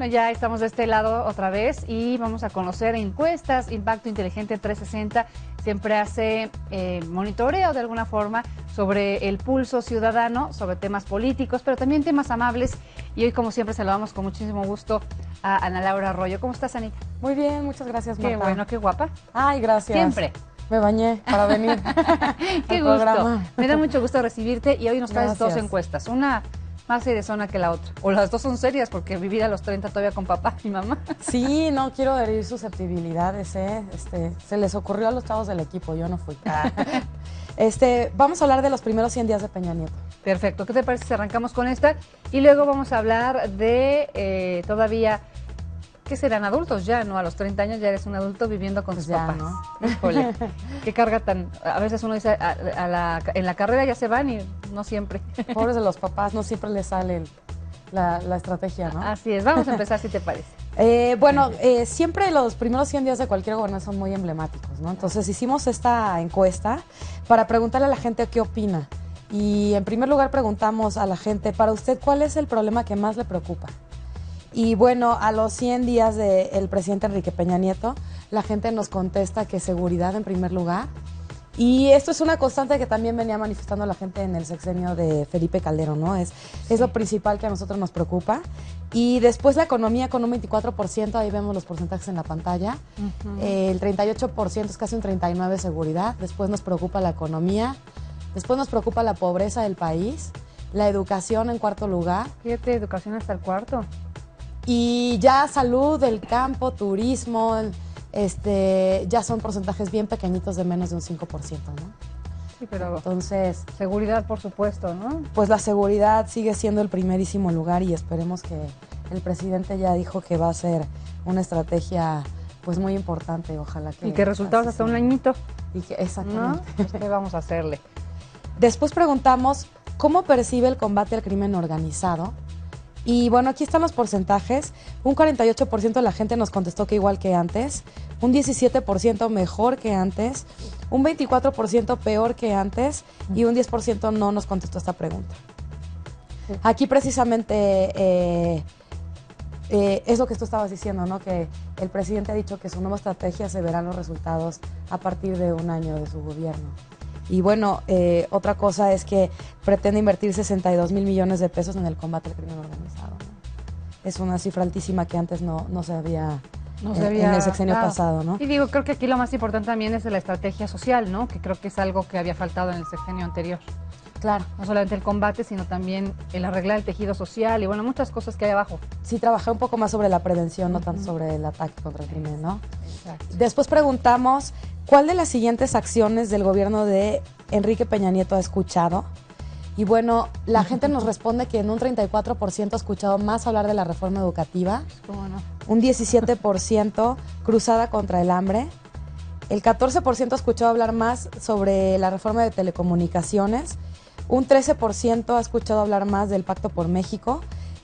Bueno, ya estamos de este lado otra vez y vamos a conocer encuestas. Impacto Inteligente 360 siempre hace monitoreo de alguna forma sobre el pulso ciudadano, sobre temas políticos, pero también temas amables. Y hoy, como siempre, saludamos con muchísimo gusto a Ana Laura Arroyo. ¿Cómo estás, Anita? Muy bien, muchas gracias, Marta. Qué bueno, qué guapa. Ay, gracias. Siempre. Me bañé para venir. Qué gusto. Programa. Me da mucho gusto recibirte y hoy nos traes dos encuestas. Una más seriezona que la otra. O las dos son serias porque vivir a los 30 todavía con papá y mamá. Sí, no quiero herir susceptibilidades, ¿eh? Se les ocurrió a los chavos del equipo, yo no fui. Vamos a hablar de los primeros 100 días de Peña Nieto. Perfecto. ¿Qué te parece si arrancamos con esta? Y luego vamos a hablar de todavía... ¿Qué serán adultos ya, no? A los 30 años ya eres un adulto viviendo con tus papás. ¿No? Híjole, qué carga tan... A veces uno dice, en la carrera ya se van y no siempre. Pobres de los papás, no siempre les sale la estrategia, ¿no? Así es, vamos a empezar si te parece. Siempre los primeros 100 días de cualquier gobernador son muy emblemáticos, ¿no? Entonces hicimos esta encuesta para preguntarle a la gente qué opina. Y en primer lugar preguntamos a la gente, para usted, ¿cuál es el problema que más le preocupa? Y bueno, a los 100 días del presidente Enrique Peña Nieto, la gente nos contesta que seguridad en primer lugar. Y esto es una constante que también venía manifestando la gente en el sexenio de Felipe Calderón, ¿no? Es lo principal que a nosotros nos preocupa. Y después la economía con un 24%, ahí vemos los porcentajes en la pantalla. El 38% es casi un 39% seguridad. Después nos preocupa la economía. Después nos preocupa la pobreza del país. La educación en cuarto lugar. Fíjate, educación hasta el cuarto. Y ya salud, el campo, turismo, ya son porcentajes bien pequeñitos de menos de un 5%, ¿no? Sí, pero entonces, seguridad, por supuesto, ¿no? Pues la seguridad sigue siendo el primerísimo lugar y esperemos que el presidente ya dijo que va a ser una estrategia pues muy importante, ojalá que... Y que resultados hasta un añito. Y que, exactamente. ¿No? Pues, ¿qué vamos a hacerle? Después preguntamos, ¿cómo percibe el combate al crimen organizado? Y bueno, aquí están los porcentajes. Un 48% de la gente nos contestó que igual que antes, un 17% mejor que antes, un 24% peor que antes y un 10% no nos contestó esta pregunta. Aquí precisamente es lo que tú estabas diciendo, ¿no? Que el presidente ha dicho que su nueva estrategia se verán los resultados a partir de un año de su gobierno. Y bueno, otra cosa es que pretende invertir 62 mil millones de pesos en el combate al crimen organizado, ¿no? Es una cifra altísima que antes no se había en el sexenio pasado, ¿no? Y digo, creo que aquí lo más importante también es la estrategia social, ¿no? Que creo que es algo que había faltado en el sexenio anterior. Claro. No solamente el combate, sino también el arreglar el tejido social y bueno, muchas cosas que hay abajo. Sí, trabajé un poco más sobre la prevención, no tanto sobre el ataque contra el crimen, ¿no? Exacto. Después preguntamos, ¿cuál de las siguientes acciones del gobierno de Enrique Peña Nieto ha escuchado? Y bueno, la gente nos responde que en un 34% ha escuchado más hablar de la reforma educativa, ¿Cómo no? un 17% cruzada contra el hambre, el 14% ha escuchado hablar más sobre la reforma de telecomunicaciones, un 13% ha escuchado hablar más del Pacto por México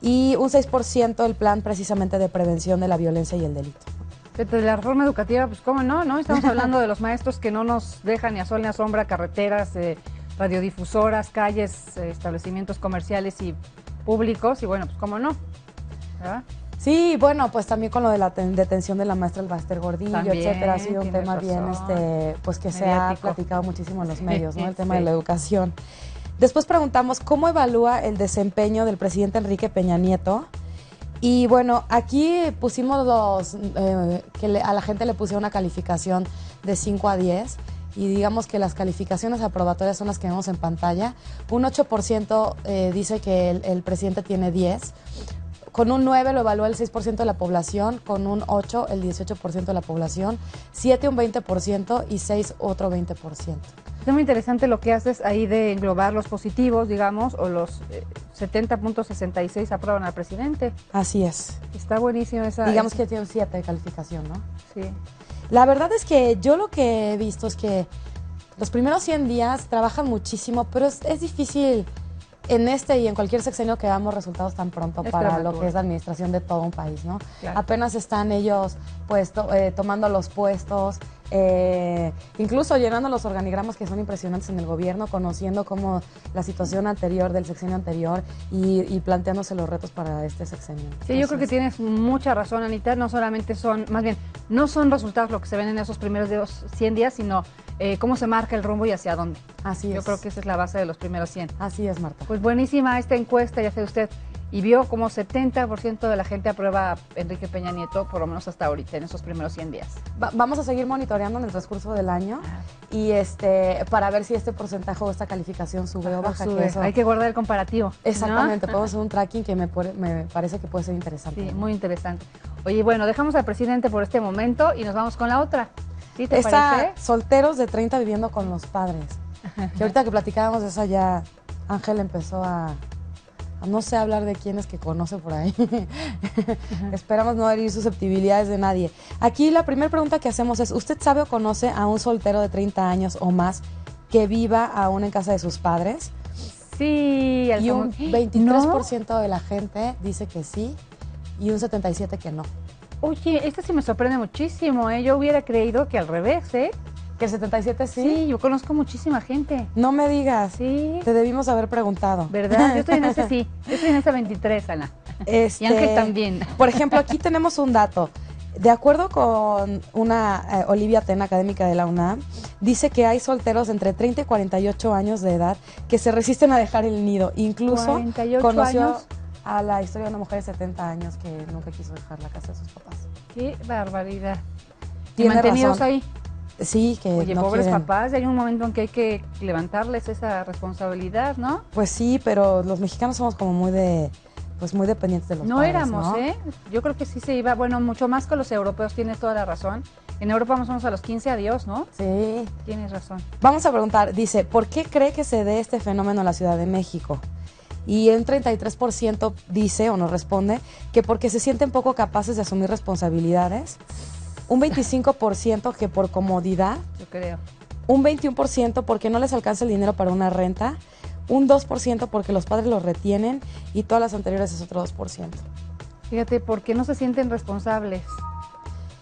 y un 6% el plan precisamente de prevención de la violencia y el delito. De la reforma educativa, pues cómo no, ¿no? Estamos hablando de los maestros que no nos dejan ni a sol ni a sombra, carreteras, radiodifusoras, calles, establecimientos comerciales y públicos, y bueno, pues cómo no, ¿verdad? Sí, bueno, pues también con lo de la detención de la maestra Elbaster Gordillo, también, etcétera, ha sido un tema razón. bien, pues que mediático. se ha platicado muchísimo en los medios, ¿no? El tema Sí. de la educación. Después preguntamos, ¿cómo evalúa el desempeño del presidente Enrique Peña Nieto? Y bueno, aquí pusimos a la gente le puse una calificación de 5 a 10 y digamos que las calificaciones aprobatorias son las que vemos en pantalla. Un 8% dice que el presidente tiene 10. Con un 9 lo evalúa el 6% de la población, con un 8 el 18% de la población, 7 un 20% y 6 otro 20%. Es muy interesante lo que haces ahí de englobar los positivos, digamos, o los 70.66 aprueban al presidente. Así es. Está buenísimo esa... Digamos que tiene un 7 de calificación, ¿no? Sí. La verdad es que yo lo que he visto es que los primeros 100 días trabajan muchísimo, pero es difícil en y en cualquier sexenio que veamos resultados tan pronto para lo que es la administración de todo un país, ¿no? Claro. Apenas están ellos pues tomando los puestos, incluso llenando los organigramas que son impresionantes en el gobierno, conociendo cómo la situación anterior del sexenio anterior y planteándose los retos para este sexenio. Sí, yo creo que tienes mucha razón, Anita. No solamente son, más bien, no son resultados lo que se ven en esos primeros 100 días, sino cómo se marca el rumbo y hacia dónde. Así es. Yo creo que esa es la base de los primeros 100. Así es, Marta. Pues buenísima esta encuesta, ya sé usted, y vio como 70% de la gente aprueba a Enrique Peña Nieto, por lo menos hasta ahorita, en esos primeros 100 días. Vamos a seguir monitoreando en el transcurso del año y para ver si este porcentaje o esta calificación sube o baja. Sube. Hay que guardar el comparativo. Exactamente, ¿no? podemos hacer un tracking que me parece que puede ser interesante. Sí, muy interesante. Oye, bueno, dejamos al presidente por este momento y nos vamos con la otra. ¿Sí te parece? Solteros de 30 viviendo con los padres. Que ahorita que platicábamos de eso ya Ángel empezó a no sé hablar de quiénes que conoce por ahí. Esperamos no herir susceptibilidades de nadie. Aquí la primera pregunta que hacemos es, ¿usted sabe o conoce a un soltero de 30 años o más que viva aún en casa de sus padres? Sí. Y un 23% de la gente dice que sí y un 77% que no. Oye, esta sí me sorprende muchísimo, ¿eh? Yo hubiera creído que al revés, ¿eh? ¿Que el 77 sí? Sí, yo conozco muchísima gente. No me digas. Sí. Te debimos haber preguntado. ¿Verdad? Yo estoy en ese sí. Yo estoy en ese 23, Ana. Y Ángel también. Por ejemplo, aquí tenemos un dato. De acuerdo con una Olivia Tena, académica de la UNAM, dice que hay solteros entre 30 y 48 años de edad que se resisten a dejar el nido. Incluso 48 conoció años. a la historia de una mujer de 70 años que nunca quiso dejar la casa de sus papás. Qué barbaridad. ¿Y Tiene mantenidos razón. Ahí? Sí, que Oye, no pobres quieren. papás, hay un momento en que hay que levantarles esa responsabilidad, ¿no? Pues sí, pero los mexicanos somos como muy dependientes de los No padres, éramos, ¿no? ¿eh? Yo creo que sí se iba, bueno, mucho más que los europeos, tienes toda la razón. En Europa más o menos a los 15 adiós, ¿no? Sí. Tienes razón. Vamos a preguntar, dice, ¿por qué cree que se dé este fenómeno en la Ciudad de México? Y un 33% dice o nos responde que porque se sienten poco capaces de asumir responsabilidades. Un 25% que por comodidad. Yo creo. Un 21% porque no les alcanza el dinero para una renta. Un 2% porque los padres los retienen. Y todas las anteriores es otro 2%. Fíjate, ¿por qué no se sienten responsables?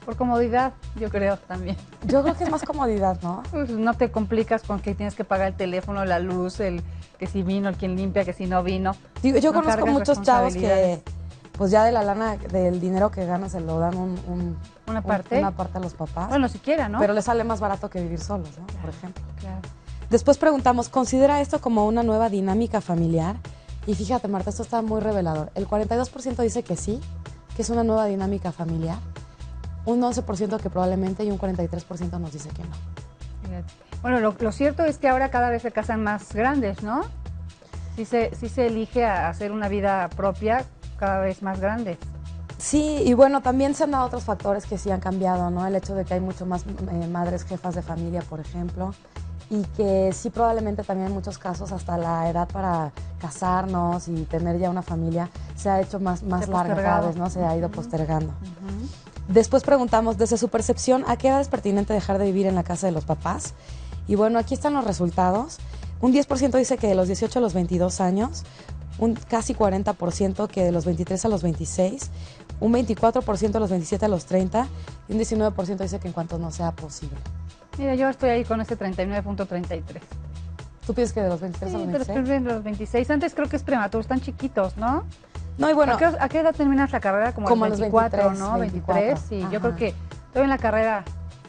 Por comodidad, yo creo también. Yo creo que es más comodidad, ¿no? Pues no te complicas con que tienes que pagar el teléfono, la luz, el que si vino, el quien limpia, que si no vino. Digo, yo No conozco cargas muchos chavos que, responsabilidades. pues ya de la lana, del dinero que ganan, se lo dan ¿Una parte? una parte a los papás. Bueno, siquiera, ¿no? Pero les sale más barato que vivir solos, ¿no? Por ejemplo. Claro. Después preguntamos, ¿considera esto como una nueva dinámica familiar? Y fíjate, Marta, esto está muy revelador. El 42% dice que sí, que es una nueva dinámica familiar. Un 11% que probablemente y un 43% nos dice que no. Fíjate. Bueno, lo cierto es que ahora cada vez se casan más grandes, ¿no? Sí se elige a hacer una vida propia cada vez más grande. Sí, y bueno, también se han dado otros factores que sí han cambiado, ¿no? El hecho de que hay mucho más madres jefas de familia, por ejemplo, y que sí probablemente también en muchos casos hasta la edad para casarnos y tener ya una familia se ha hecho más larga cada vez, ¿no? Se ha ido postergando. Después preguntamos, desde su percepción, ¿a qué edad es pertinente dejar de vivir en la casa de los papás? Y bueno, aquí están los resultados. Un 10% dice que de los 18 a los 22 años, un casi 40% que de los 23 a los 26, un 24% de los 27 a los 30 y un 19% dice que en cuanto no sea posible. Mira, yo estoy ahí con ese 39.33. ¿Tú piensas que de los 23 a los Sí, pero 26? estoy de los 26. Antes creo que es prematuro, están chiquitos, ¿no? No, y bueno, ¿A qué edad terminas la carrera? Como a los 24, 23, ¿no? 23, sí. Yo creo que estoy en la carrera,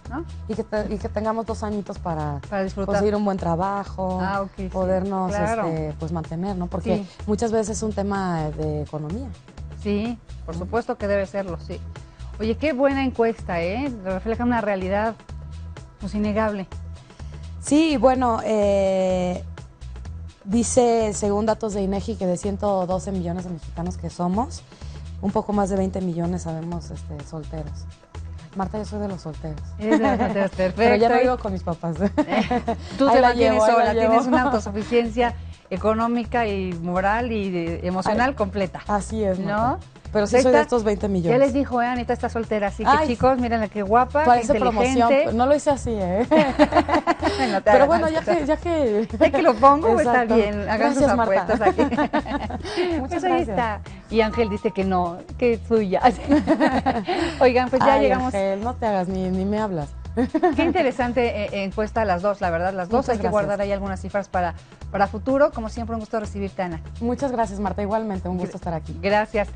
¿no? Y que tengamos 2 añitos para disfrutar. conseguir un buen trabajo, Sí, podernos claro. pues mantener, ¿no? Porque Sí. muchas veces es un tema de economía. Sí, por supuesto que debe serlo, sí. Oye, qué buena encuesta, ¿eh? Refleja una realidad, pues, innegable. Sí, bueno, dice, según datos de INEGI, que de 112 millones de mexicanos que somos, un poco más de 20 millones sabemos solteros. Marta, yo soy de los solteros. Eres de los solteros, perfecto. Pero ya no vivo con mis papás. Tú Ahí te la mantienes llevo, ahí la sola, llevo. tienes una autosuficiencia económica y moral y emocional completa. Así es, Marta. ¿No? Pero sí soy de estos 20 millones. Ya les dijo, Anita está soltera, así que Ay, chicos, mírenla qué guapa, qué parece inteligente. promoción. No lo hice así, ¿eh? Bueno, te Pero hagas, bueno, ya ya que que lo pongo, pues, está Exacto. bien. Hagan sus Gracias, Marta. apuestas aquí. Muchas Pues ahí gracias. está. Y Ángel dice que no, que es suya. Oigan, pues ya Ay, llegamos. Ángel, no te hagas, ni me hablas. Qué interesante encuesta las dos, la verdad, las dos. Muchas Hay que gracias. guardar ahí algunas cifras para futuro. Como siempre, un gusto recibirte, Ana. Muchas gracias, Marta. Igualmente, un gusto estar aquí. Gracias.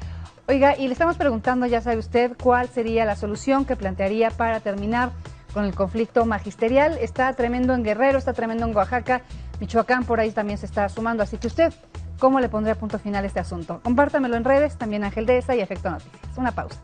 Oiga, y le estamos preguntando, ya sabe usted, cuál sería la solución que plantearía para terminar con el conflicto magisterial. Está tremendo en Guerrero, está tremendo en Oaxaca, Michoacán, por ahí también se está sumando. Así que usted, ¿cómo le pondría punto final a este asunto? Compártamelo en redes, también Ángel Dehesa y Efecto Noticias. Una pausa.